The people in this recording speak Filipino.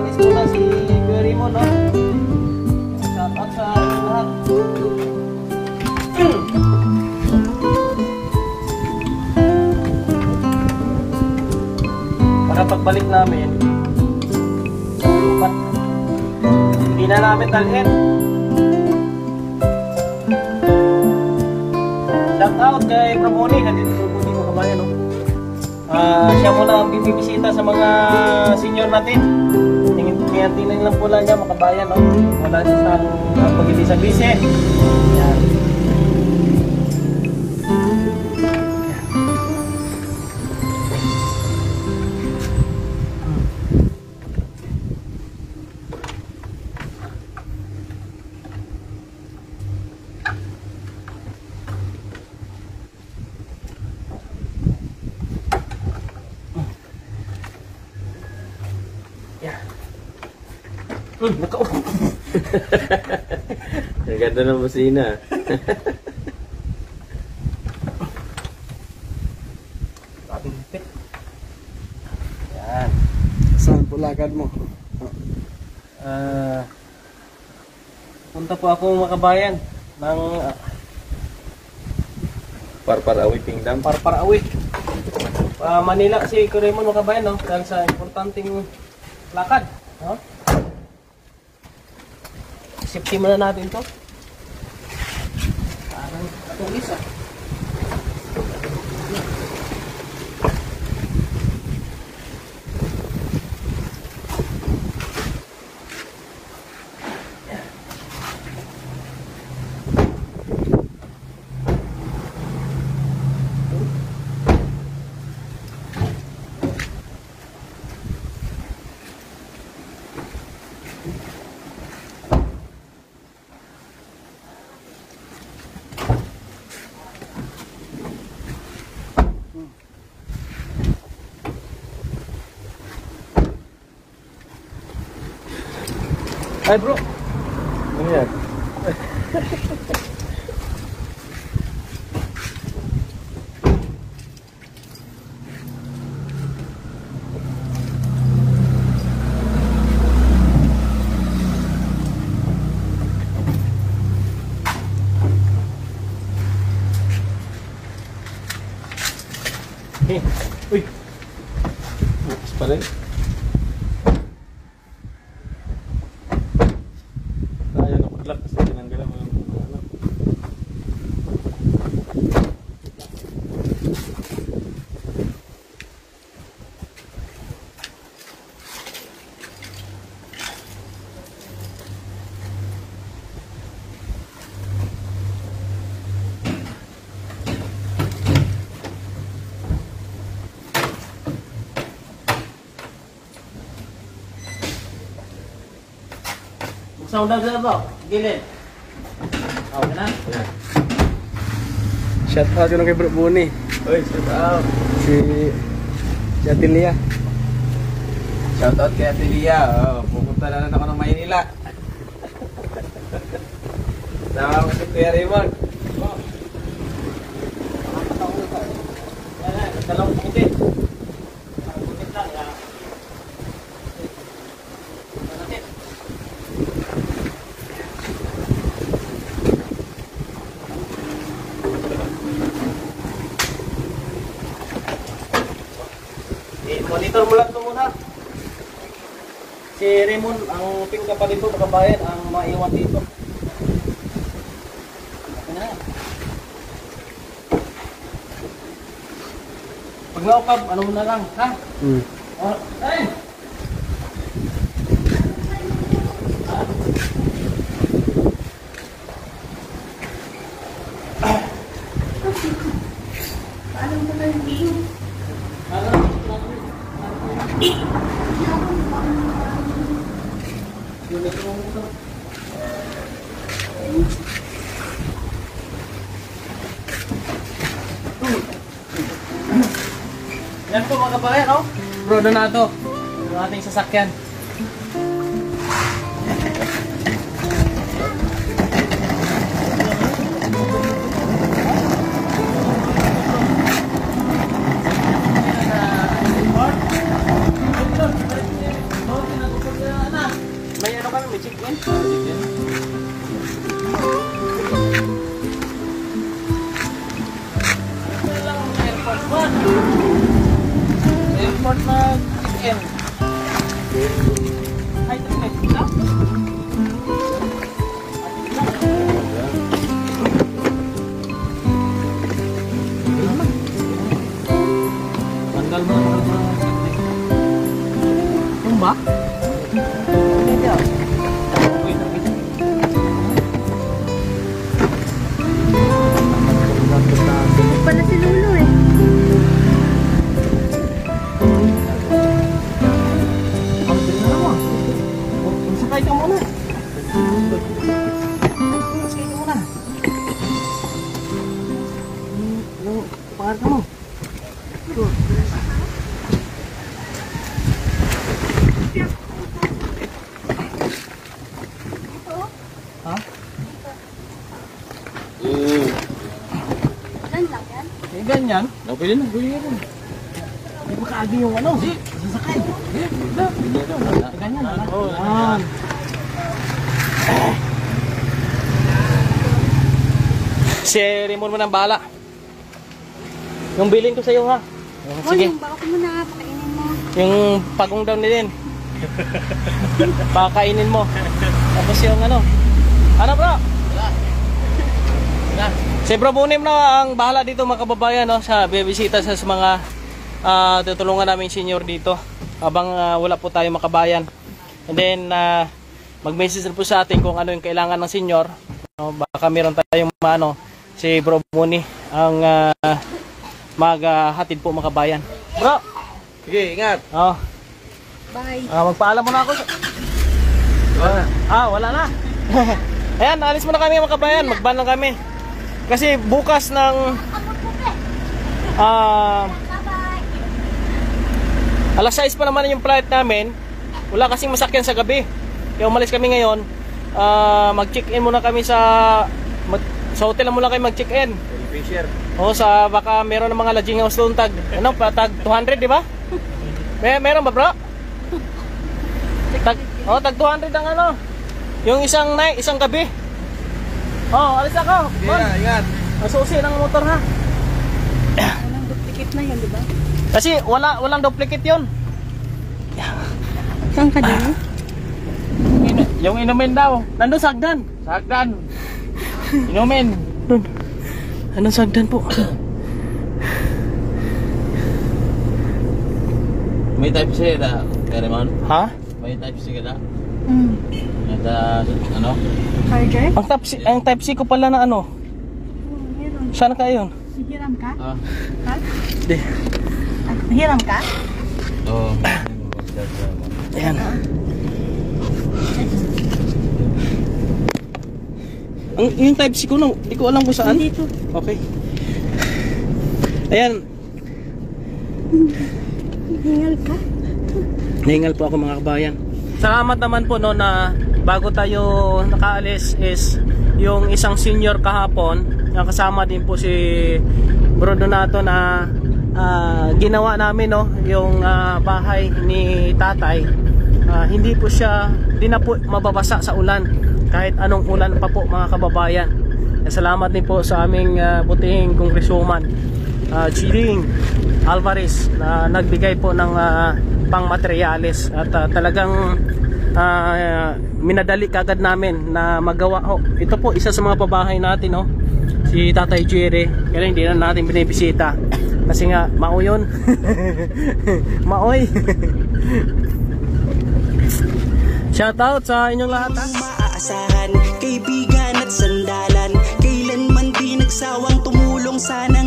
Panis muna si Kuya Raymond, no? Shout out sa lahat. Para pagbalik namin, hindi na namin talhin. Shout out kay Pramoni, nandito sa Pramoni mo kabayan, no? Siya muna ang bibisita sa mga senior natin. Tingnan lang po lang niya makabayan, no? Wala siyang pag-ibig-bisi. Yan. Nakaupo. Ang ganda ng busina. Yan. Saan po lakad mo? Punta po ako makabayan ng Parparawi Pingdam. Parparawi. Manila si Kuya Raymond makabayan, no? Dahil sa importanteng lakad, no? Safety muna natin to. Parang atong isa. Ay bro, Ano yan? uy, Bukas pa rin. Kaya na paglock kasi tinanggalan mo yung ano. sound out na ba? Gilid. Okay na? Yan. Shout out yun kay Bro Buni. Uy, shout out. Si Atilia. Shout out kay Ate Lia. Oh, pupunta na lang ako ng Maynila. Sama ko si Kuya Raymond. Dalawang puti. Puti lang. Monitor mo lang ito muna. Si Raymond, ang ping kapatid ko, kabayan, ang maiwan dito. Okay na. Pag naukab, ano mo na lang, ha? Oh, ay! Paano mo na yung Yan po mga kabayan, no? Rodonado. Yung ating sasakyan. kami, may check-in. Ito lang ang airport ba? Airport na check-in. Ay, ito may check-in. Tanggal mo. Yung ba? Hindi ako. Pala si Lulu eh. Sakay ka muna. Sakay ka muna. Yung pangar ka mo. Ha? Ilan lang yan? Eh, ganyan. Pwede na, pwede na. Hindi ba kaagi yung ano? Sasakay. Ganyan. Oh, yan. Si Raymond mo ng bala. Yung bilin ko sa'yo ha. Oh, sige. Yung baka ko muna, pakainin mo. Yung pagong down din. Pakainin mo. Tapos yung ano. Ano bro? Si Bro Bunim na ang bahala dito mga kababayan no, sa bibisita sa mga tutulungan namin senior dito habang wala po tayo makabayan. And then mag-message po sa atin kung ano yung kailangan ng senior. No, baka meron tayong ano, si Bro Buni ang maghatid po makabayan. Bro! Sige, ingat. Oh, Bye. magpaalam muna ako. Wala na. Ayan, alis muna kami mga kabayan. Magban lang kami. Kasi bukas ng alas 6 pa naman yung flight namin. Wala kasing masakyan sa gabi. Kaya umalis kami ngayon. Mag-check-in muna kami sa hotel na muna kayo mag-check-in. Fisher. O sa baka meron ng mga lodging house doon tag tag 200, di ba? Meron ba, bro? Tag 200 ang ano. Yung isang night, isang gabi. Alis ako. Sige, ingat. Masusi ng motor ha. Walang duplicate na yun, di ba? Kasi walang duplicate 'yon. Saan ka din? Yung inumin daw. Nandun sagdan. Sagdan. Inumin. Doon. Anong sagdan po? May type C na, Raymond? Ha? May type C ka na? Hmm. Ano? Charger? Ang type C ko pala na ano. Meron. Saan ka yun? Hiram ka? Ah. Ha? Di. Hiram ka? Oo. Ayan. Yung type C ko, no, di ko alam kung saan. Dito. Okay. Ayan. Hingal ka? Nahingal po ako mga kabayan. Salamat naman po no na bago tayo nakaalis is yung isang senior kahapon na kasama din po si Bro Donato na ginawa namin no yung bahay ni tatay. Hindi po siya, di na po mababasa sa ulan kahit anong ulan pa po mga kababayan. Salamat din po sa aming butihing kongreswoman Chiding Alvarez na nagbigay po ng pang materyales at talagang minadali kagad namin na magawa. Ito po isa sa mga pabahay natin si Tatay Jerry, kaya hindi na natin binibisita kasi nga mao yun. Maoy. Shoutout sa inyong lahat ha. Maaasahan, kaibigan at sandalan, kailanman di nagsawang tumulong sana